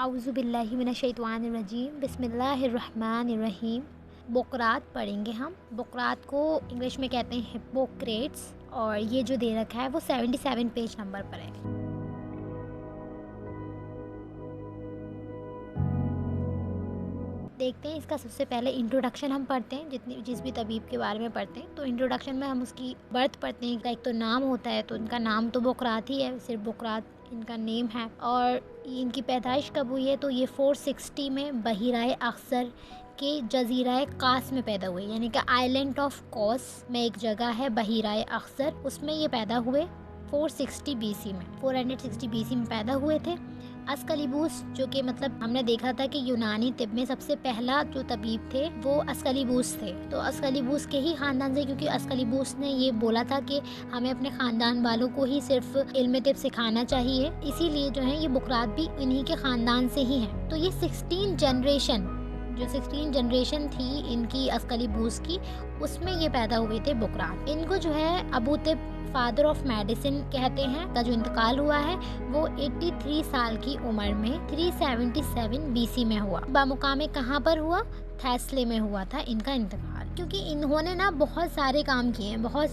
आउज़ुबिल्लाहि मिनश्शैतानिर्रजीम बिस्मिल्लाहिर्रहमानिर्रहीम। बुकरात पढ़ेंगे हम। बुकरात को इंग्लिश में कहते हैं हिप्पोक्रेट्स, और ये जो दे रखा है वो 77 पेज नंबर पर है। देखते हैं इसका सबसे पहले इंट्रोडक्शन हम पढ़ते हैं। जिस भी तबीब के बारे में पढ़ते हैं तो इंट्रोडक्शन में हम उसकी बर्थ पढ़ते हैं। एक तो नाम होता है, तो इनका नाम तो बुकरात ही है, सिर्फ बुकरात इनका नेम है। और इनकी पैदाइश कब हुई है तो ये 460 में बहिराए अक्सर के जजीरा कास में पैदा हुए, यानी कि आइलैंड ऑफ कॉस में एक जगह है बहिराए अक्सर, उसमें ये पैदा हुए 460 BC में। 460 BC में पैदा हुए थे। अस्कलिबूस, जो कि मतलब हमने देखा था कि यूनानी तिब में सबसे पहला जो तबीब थे वो अस्कलिबूस थे, तो अस्कलिबूस के ही ख़ानदान से, क्योंकि अस्कलिबूस ने ये बोला था कि हमें अपने ख़ानदान वालों को ही सिर्फ इल्म तिब सिखाना चाहिए, इसीलिए जो है ये बुकरात भी इन्हीं के ख़ानदान से ही है। तो ये 16 जनरेशन थी इनकी अस्कलिबूस की, उसमें ये पैदा हुए थे बुकरात। इनको जो है अबू तिब फादर ऑफ मेडिसिन कहते हैं, का जो इंतकाल हुआ है वो 83 साल की उम्र में 377 BC में हुआ। बामुकामे कहाँ पर हुआ? थैसले में हुआ था इनका इंतकाल। क्योंकि इन्होंने ना बहुत सारे काम किए हैं, बहुत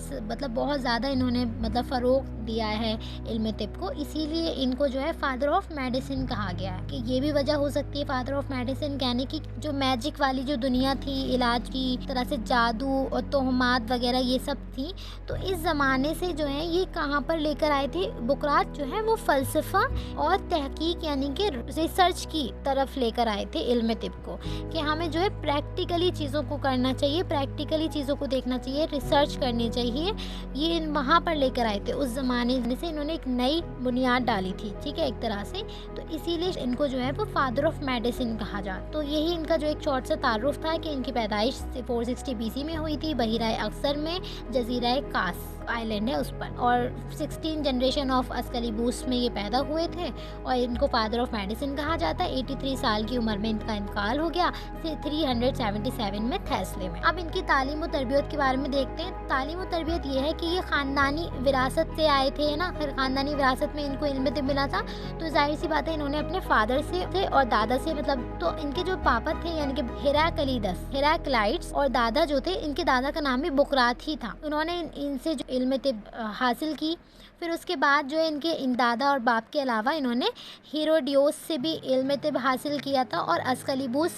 ज़्यादा इन्होंने फ़रोग दिया है इल्म तिब को, इसीलिए इनको जो है फादर ऑफ मेडिसिन कहा गया है। कि ये भी वजह हो सकती है फादर ऑफ मेडिसिन कहने की, जो मैजिक वाली जो दुनिया थी, इलाज की तरह से जादू और तोहमात वगैरह ये सब थी, तो इस ज़माने से जो है ये कहाँ पर लेकर आए थे बुकरात, जो है वो फ़लसफ़ा और तहकीक यानी कि रिसर्च की तरफ लेकर आए थे इल्म तिब को, कि हमें जो है प्रैक्टिकली चीज़ों को करना चाहिए, प्रैक्टिकली चीज़ों को देखना चाहिए, रिसर्च करनी चाहिए। ये वहाँ पर लेकर आए थे। उस ज़माने से इन्होंने एक नई बुनियाद डाली थी, ठीक है, एक तरह से, तो इसीलिए इनको जो है वो फादर ऑफ मेडिसिन कहा जाता। तो यही इनका जो एक शॉर्ट सा तारुफ था कि इनकी पैदाइश 460 BC में हुई थी बहिराए अक्सर में, जजीरा कास आइलैंड है उस पर, और 16 जनरेशन ऑफ अस्कलिबूस में ये पैदा हुए थे, और इनको फादर ऑफ मेडिसिन कहा जाता है। 83 साल की उम्र में इनका इंतकाल हो गया 377 में थैसले में। अब इनकी तालीम और तरबियत के बारे में देखते हैं। तालीम और तरबियत ये है कि ये ख़ानदानी विरासत से आए थे ना, फिर ख़ानदानी विरासत में इनको इल्म तिब मिला था, तो जाहिर सी बात है इन्होंने अपने फादर से थे और दादा से, मतलब तो इनके जो पापा थे यानी कि हेराक्लाइट्स, और दादा जो थे, इनके दादा का नाम भी बुकरात ही था। उन्होंने इनसे जो इल्म तिब हासिल की। फिर उसके बाद जो है इनके इन दादा और बाप के अलावा इन्होंने हेरोडियोस से भी इल्म तिब हासिल किया था, और अस्कलिबूस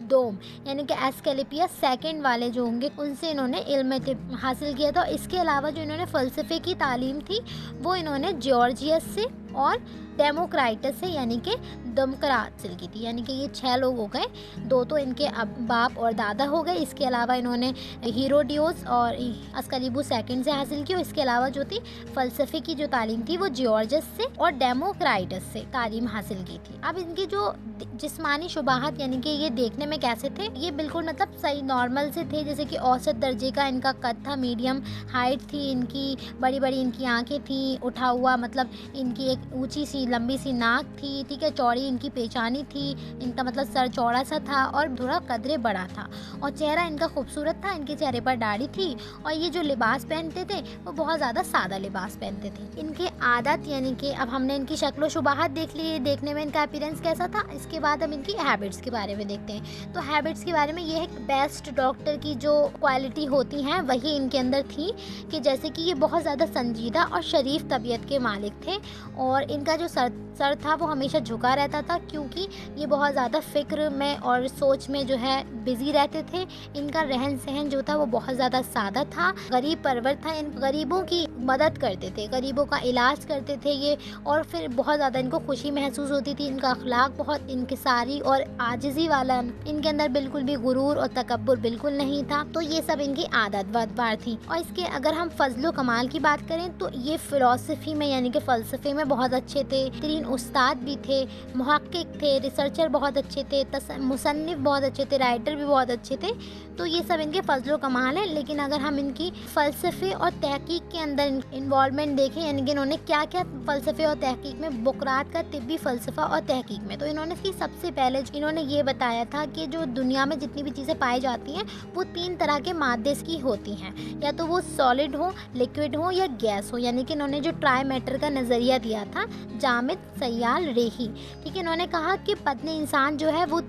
दोम यानी कि एस्केलेपिया सेकंड वाले जो होंगे उनसे इन्होंने इल्म तिब हासिल किया था। इसके अलावा जो इन्होंने फ़लसफ़े की तालीम थी वो इन्होंने जॉर्जियस से और डेमोक्राइटस से यानी कि दमकरा हासिल की थी। यानी कि ये 6 लोग हो गए, 2 तो इनके बाप और दादा हो गए, इसके अलावा इन्होंने हेरोडियोस और अस्कलिबूस सेकंड से हासिल की, और इसके अलावा जो थी फ़लसफ़े की जो तालीम थी वो जॉर्जस से और डेमोक्राइटस से तालीम हासिल की थी। अब इनकी जो जिस्मानी शुबाहत यानी कि ये देखने में कैसे थे, ये बिल्कुल मतलब सही नॉर्मल से थे, जैसे कि औसत दर्जे का इनका कद था, मीडियम हाइट थी इनकी, बड़ी बड़ी इनकी आँखें थी, उठा हुआ मतलब इनकी एक ऊँची सी लंबी सी नाक थी, ठीक है, चौड़ी इनकी पेशानी थी, इनका मतलब सर चौड़ा सा था और थोड़ा कदरे बड़ा था, और चेहरा इनका खूबसूरत था, इनके चेहरे पर दाढ़ी थी, और ये जो लिबास पहनते थे वो बहुत ज़्यादा सादा लिबास पहनते थे। इनके आदत यानी कि अब हमने इनकी शक्ल शुबाहत देख ली, देखने में इनका अपीयरेंस कैसा था, इसके बाद हम इनकी हैबिट्स के बारे में देखते हैं। तो हैबिट्स के बारे में ये है, बेस्ट डॉक्टर की जो क्वालिटी होती हैं वही इनके अंदर थी, कि जैसे कि ये बहुत ज़्यादा संजीदा और शरीफ तबीयत के मालिक थे, और इनका जो सर था वो हमेशा झुका रहता था, क्योंकि ये बहुत ज़्यादा फ़िक्र में और सोच में जो है बिज़ी रहते थे। इनका रहन सहन जो था वो बहुत ज़्यादा सादा था, गरीब परवर था, इन गरीबों की मदद करते थे, गरीबों का इलाज करते थे ये, और फिर बहुत ज़्यादा इनको खुशी महसूस होती थी। इनका अखलाक बहुत इनकिसारी और आजिज़ी वाला, इनके अंदर बिल्कुल भी गुरूर और तकब्बुर बिल्कुल नहीं था। तो ये सब इनकी आदत बार थी। और इसके अगर हम फजलो कमाल की बात करें तो ये फ़िलॉसफी में यानी कि फ़लसफ़े में बहुत अच्छे थे, उस्ताद भी थे, मुहक्किक थे, रिसर्चर बहुत अच्छे थे, मुसन्निफ बहुत अच्छे थे, राइटर भी बहुत अच्छे थे। तो ये सब इनके फजलो कमाल है। लेकिन अगर हम इनकी फ़लसफ़े और तहकीक के अंदर इन्वॉल्वमेंट देखें, यानी कि इन्होंने क्या क्या फ़लसफ़े और तहकीक में, बुकरात का तिब्बी फ़लसफ़ा और तहकीक में, तो इन्होंने इसकी सबसे पहले इन्होंने ये बताया था कि जो दुनिया में जितनी भी चीज़ें पाई जाती हैं वो 3 तरह के मादे की होती हैं, या तो वो सॉलिड हो, लिक्विड हो या गैस हो। यानी कि इन्होंने जो ट्राई मैटर का नज़रिया दिया था, जामिद सयाल रेही, ठीक है। ठीक है। इन्होंने कहा कि बदन इंसान जो है वो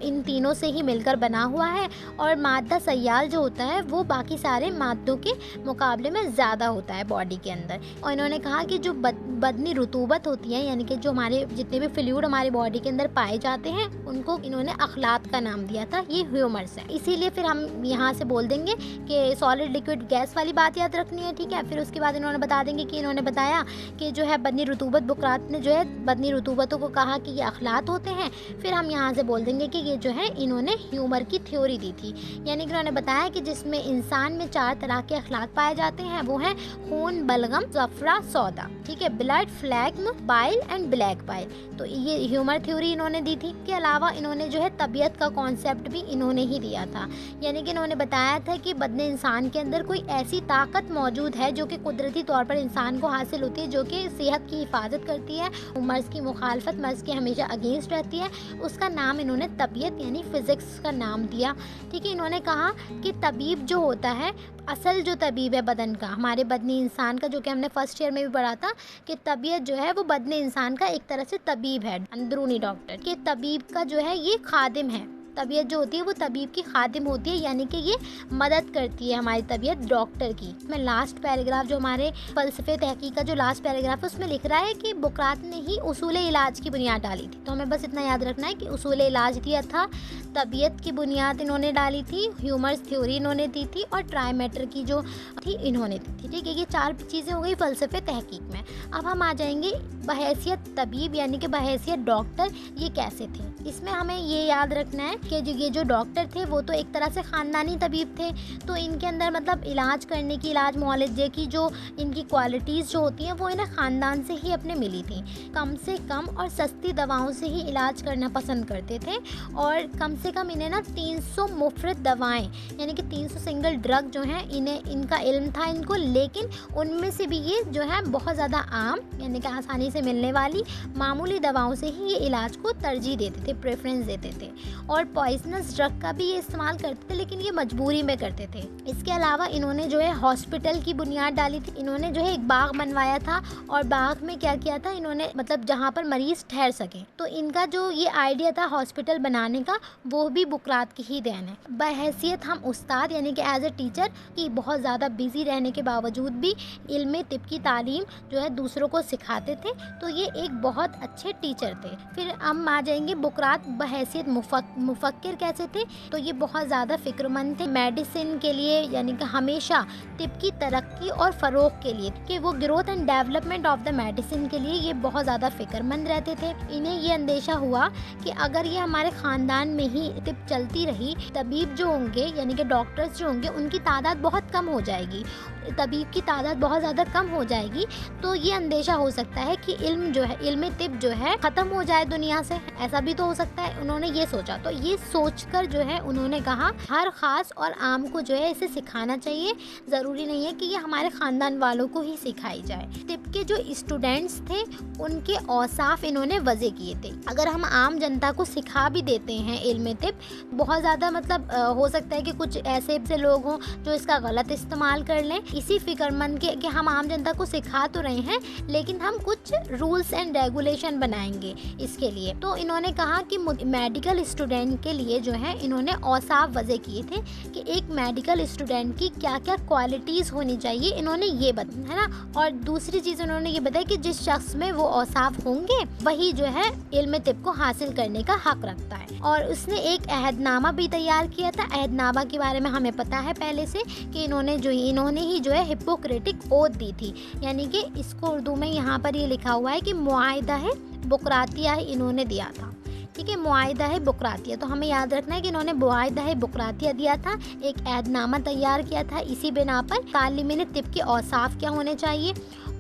इन तीनों से ही मिलकर बना हुआ है और मादा सयाल जो होता है वो बाकी सारे मादों के मुकाबले में ज़्यादा होता है बॉडी के अंदर। और इन्होंने कहा कि जो बदनी रुतूबत होती है, यानी कि जो हमारे जितने भी फ्लूइड हमारे बॉडी के अंदर पाए जाते हैं उनको इन्होंने अखलात का नाम दिया था, ये ह्यूमर्स है। इसीलिए फिर हम यहाँ से बोल देंगे कि सॉलिड लिक्विड गैस वाली बात याद रखनी है, ठीक है। फिर उसके बाद इन्होंने बता देंगे कि इन्होंने बताया कि जो है बदनी रुतूबत, बुकरात ने जो है बदनी रुतूबतों को कहा कि ये अखलात होते हैं। फिर हम यहाँ से बोल देंगे कि ये जो है इन्होंने ह्यूमर की थ्योरी दी थी, यानी कि उन्होंने बताया कि जिसमें इंसान में 4 तरह के अखलाक पाए जाते हैं, वो हैं खून, बलगम, जफरा, सौदा, ठीक है, blood, phlegm, bile and black bile. तो ये ह्यूमर थ्योरी इन्होंने दी थी। के अलावा इन्होंने जो है तबीयत का कॉन्सेप्ट भी इन्होंने ही दिया था, यानी कि इन्होंने बताया था कि बदने इंसान के अंदर कोई ऐसी ताकत मौजूद है जो कि कुदरती तौर पर इंसान को हासिल होती है, जो कि सेहत की हिफाजत करती है, मर्ज़ की मुखालफत, मर्ज़ के हमेशा अगेंस्ट रहती है। उसका नाम इन्होंने तबीयत यानी फ़िज़िक्स का नाम दिया, ठीक है। इन्होंने कहा कि तबीब जो होता है, असल जो तबीब है बदन का, हमारे बदनी इंसान का, जो कि हमने फर्स्ट ईयर में भी पढ़ा था कि तबीयत जो है वो बदने इंसान का एक तरह से तबीब है, अंदरूनी डॉक्टर के तबीब का जो है ये खादिम है। तबीयत जो होती है वो तबीब की खादिम होती है, यानी कि ये मदद करती है हमारी तबीयत डॉक्टर की। मैं लास्ट पैराग्राफ जो हमारे फ़लसफ़े तहक़ीक़ का जो लास्ट पैराग्राफ है उसमें लिख रहा है कि बुकरात ने ही उसूल इलाज की बुनियाद डाली थी। तो हमें बस इतना याद रखना है कि उसूल इलाज दिया था, तबीयत की बुनियाद इन्होंने डाली थी, ह्यूमर्स थ्योरी इन्होंने दी थी और ट्राई मैटर की जो थी इन्होंने दी थी, ठीक है। ये 4 चीज़ें हो गई फ़लसफ़े तहक़ीक़ में। अब हम आ जाएंगे बहैसियत तबीब यानी कि बहैसियत डॉक्टर, ये कैसे थे। इसमें हमें ये याद रखना है कि ये जो डॉक्टर थे वो तो एक तरह से ख़ानदानी तबीब थे, तो इनके अंदर मतलब इलाज करने की, इलाज मुआलजे की जो इनकी क्वालिटीज़ जो होती हैं वो इन्हें ख़ानदान से ही अपने मिली थी। कम से कम और सस्ती दवाओं से ही इलाज करना पसंद करते थे और कम से कम इन्हें ना 300 मुफ़रत दवाएं यानी कि 300 सिंगल ड्रग जो हैं इन्हें इनका इल्म था इनको, लेकिन उनमें से भी ये जो है बहुत ज़्यादा आम यानी कि आसानी से मिलने वाली मामूली दवाओं से ही ये इलाज को तरजीह देते थे, प्रेफरेंस देते थे। और पॉइजनस ड्रग का भी ये इस्तेमाल करते थे, लेकिन ये मजबूरी में करते थे। इसके अलावा इन्होंने जो है हॉस्पिटल की बुनियाद डाली थी। इन्होंने जो है एक बाग बनवाया था और बाग में क्या किया था इन्होंने, मतलब जहाँ पर मरीज़ ठहर सकें। तो इनका जो ये आइडिया था हॉस्पिटल बनाने का, वो भी बुकरात की ही देन है। बहैसियत हम उस्ताद यानी कि एज ए टीचर की बहुत ज़्यादा बिजी रहने के बावजूद भी इल्म तिब की तालीम जो है दूसरों को सिखाते थे, तो ये एक बहुत अच्छे टीचर थे। फिर हम आ जाएंगे बुकरात बहैसियत मुफक्किर कैसे थे, तो ये बहुत ज़्यादा फ़िक्रमंद थे मेडिसिन के लिए, यानी कि हमेशा तिब की तरक्की और फ़रोग़ के लिए, कि वो growth and development of the medicine के लिए ये बहुत ज़्यादा फ़िक्रमंद रहते थे। इन्हें ये अंदेशा हुआ कि अगर ये हमारे ख़ानदान में ही तिब चलती रही, तबीब जो होंगे यानी कि डॉक्टर्स जो होंगे उनकी तादाद बहुत कम हो जाएगी, तबीब की तादाद बहुत ज़्यादा कम हो जाएगी, तो ये अंदेशा हो सकता है कि इल्म जो है, इल्म तिब जो है ख़त्म हो जाए दुनिया से, ऐसा भी तो हो सकता है। उन्होंने ये सोचा, तो ये सोचकर जो है उन्होंने कहा हर ख़ास और आम को जो है इसे सिखाना चाहिए, ज़रूरी नहीं है कि ये हमारे ख़ानदान वालों को ही सिखाई जाए। तिब के जो स्टूडेंट्स थे उनके औसाफ इन्होंने वज़े किए थे। अगर हम आम जनता को सिखा भी देते हैं इल्म तिब, बहुत ज़्यादा मतलब हो सकता है कि कुछ ऐसे लोग हों जो इसका गलत इस्तेमाल कर लें, इसी फ़िक्रमंद के कि हम आम जनता को सिखा तो रहे हैं लेकिन हम कुछ रूल्स एंड रेगुलेशन बनाएंगे इसके लिए। तो इन्होंने कहा कि मेडिकल स्टूडेंट के लिए जो है इन्होंने औसाफ वज़े किए थे कि एक मेडिकल स्टूडेंट की क्या क्या क्वालिटीज़ होनी चाहिए, इन्होंने ये बताया है ना। और दूसरी चीज़ उन्होंने ये बताया कि जिस शख्स में वो औसाफ होंगे वही जो है इल्म तिब को हासिल करने का हक़ रखता है। और उसने एक अहदनामा भी तैयार किया था। अहदनामा के बारे में हमें पता है पहले से कि इन्होंने ही जो है हिप्पोक्रेटिक ओथ दी थी, यानी कि इसको उर्दू में यहाँ पर ये लिखा हुआ है कि मुआहिदा है बुकरातिया इन्होंने दिया था, ठीक है, मुआहिदा है बुकरातिया। तो हमें याद रखना है कि इन्होंने मुआहिदा है बुकरातिया दिया था, एक अहदनामा तैयार किया था। इसी बिना पर तालिमीन तिब के औसाफ क्या होने चाहिए,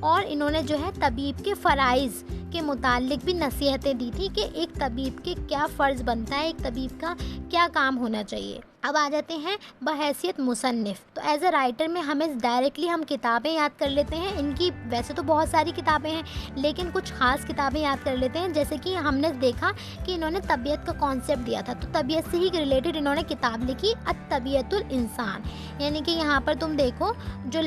और इन्होंने जो है तबीब के फ़राइज़ के मुतालिक भी नसीहतें दी थी कि एक तबीब के क्या फ़र्ज़ बनता है, एक तबीब का क्या काम होना चाहिए। अब आ जाते हैं बहैसियत मुसन्निफ़। तो एज ए राइटर में हमें डायरेक्टली हम किताबें याद कर लेते हैं। इनकी वैसे तो बहुत सारी किताबें हैं लेकिन कुछ ख़ास किताबें याद कर लेते हैं। जैसे कि हमने देखा कि इन्होंने तबीयत का कॉन्सेप्ट दिया था, तो तबीयत से ही रिलेटेड इन्होंने किताब लिखी अत-तबीयतुल इंसान, यानी कि यहाँ पर तुम देखो जो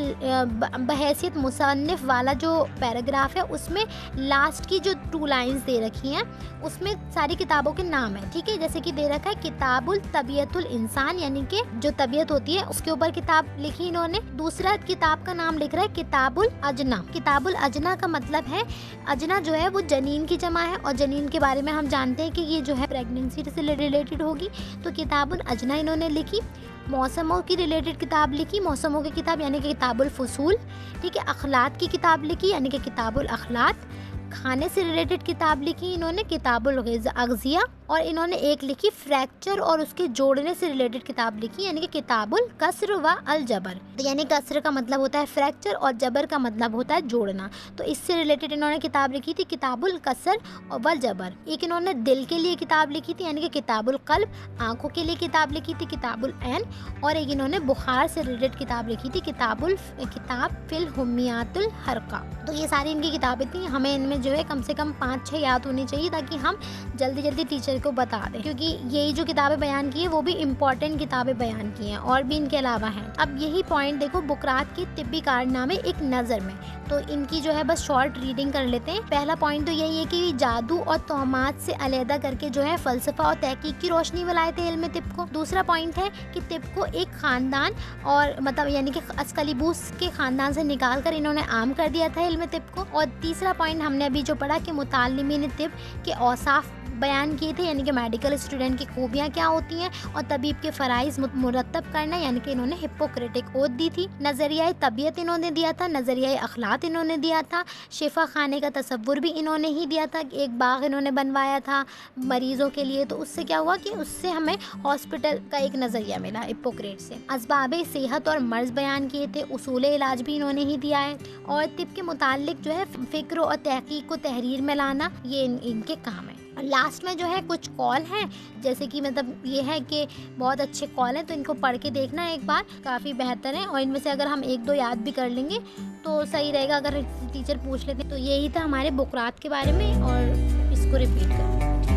बहैसियत मुसन्निफ़ वाला जो पैराग्राफ है उसमें लास्ट की की जो 2 लाइंस दे रखी हैं उसमें सारी किताबों के नाम है, ठीक है। जैसे कि दे रखा है किताबुल तबीयतुल इंसान, यानी कि जो तबीयत होती है उसके ऊपर किताब लिखी इन्होंने। दूसरा किताब का नाम लिख रहा है किताबुल अजना। किताबुल अजना का मतलब है, अजना जो है वो जनीन की जमा है, और जनीन के बारे में हम जानते हैं कि ये जो है प्रेगनेंसी से रिलेटेड होगी, तो किताबुल अजना इन्होंने लिखी। मौसमों की रिलेटेड किताब लिखी, मौसमों की किताब यानी कि किताबुल फसूल, ठीक है। अखलात की किताब लिखी यानी कि किताबुल अखलात। खाने से रिलेटेड किताब लिखी इन्होंने किताबुल अग़ज़िया, और इन्होंने एक लिखी फ्रैक्चर और उसके जोड़ने से रिलेटेड किताब लिखी यानी कि किताबुल कसर व अल जबर। तो यानी कसर का मतलब होता है फ्रैक्चर और जबर का मतलब होता है जोड़ना, तो इससे रिलेटेड इन्होंने किताब लिखी थी किताबुल कसर और वल जबर। एक इन्होंने दिल के लिए किताब लिखी थी यानी कि किताबुल क़ल्ब, आँखों के लिए किताब लिखी थी किताबुल ऐन, और एक इन्होंने बुखार से रिलेटेड किताब लिखी थी किताब फिल हुम्मियातुल हरका। तो ये सारी इनकी किताबें थी। हमें इनमें जो है कम से कम 5-6 याद होनी चाहिए ताकि हम जल्दी जल्दी टीचर को बता दें, क्योंकि यही जो किताबें बयान की है वो भी इम्पॉर्टेंट किताबें बयान की हैं, और भी इनके अलावा हैं। अब यही पॉइंट देखो बुकरात के तिब्बी कारनामे एक नज़र में, तो इनकी जो है बस शॉर्ट रीडिंग कर लेते हैं। पहला पॉइंट तो यही है कि जादू और तोहमात से अलहदा करके जो है फ़लसफ़ा और तहकीक की रोशनी में लाए थे इल्म तिब को। दूसरा पॉइंट है कि तिब को एक ख़ानदान और मतलब यानी कि अस्कलिबूस के ख़ानदान से निकाल कर इन्होंने आम कर दिया था इल्म तिब को। और तीसरा पॉइंट हमने अभी जो पढ़ा कि मुतालिमीन तिब के औसाफ बयान किए थे, यानी कि मेडिकल स्टूडेंट की खूबियाँ क्या होती हैं, और तबीब के फ़राइज़ मुरतब करना, यानी कि इन्होंने हिप्पोक्रेटिक ओथ दी थी। नज़रिया तबीयत इन्होंने दिया था, नज़रिया अखलात इन्होंने दिया था, शिफा खाने का तसव्वुर भी इन्होंने ही दिया था। एक बाग इन्होंने बनवाया था मरीज़ों के लिए, तो उससे क्या हुआ कि उससे हमें हॉस्पिटल का एक नज़रिया मिला हिप्पोक्रेट से। असबाब सेहत और मर्ज़ बयान किए थे, उसूल इलाज भी इन्होंने ही दिया है, और तिब के मुताल्लिक जो है फ़िक्र और तहकीक को तहरीर में लाना ये इनके काम है। और लास्ट में जो है कुछ कॉल हैं, जैसे कि मतलब ये है कि बहुत अच्छे कॉल हैं, तो इनको पढ़ के देखना एक बार, काफ़ी बेहतर है। और इनमें से अगर हम 1-2 याद भी कर लेंगे तो सही रहेगा अगर टीचर पूछ लेते। तो यही था हमारे बुकरात के बारे में, और इसको रिपीट करें।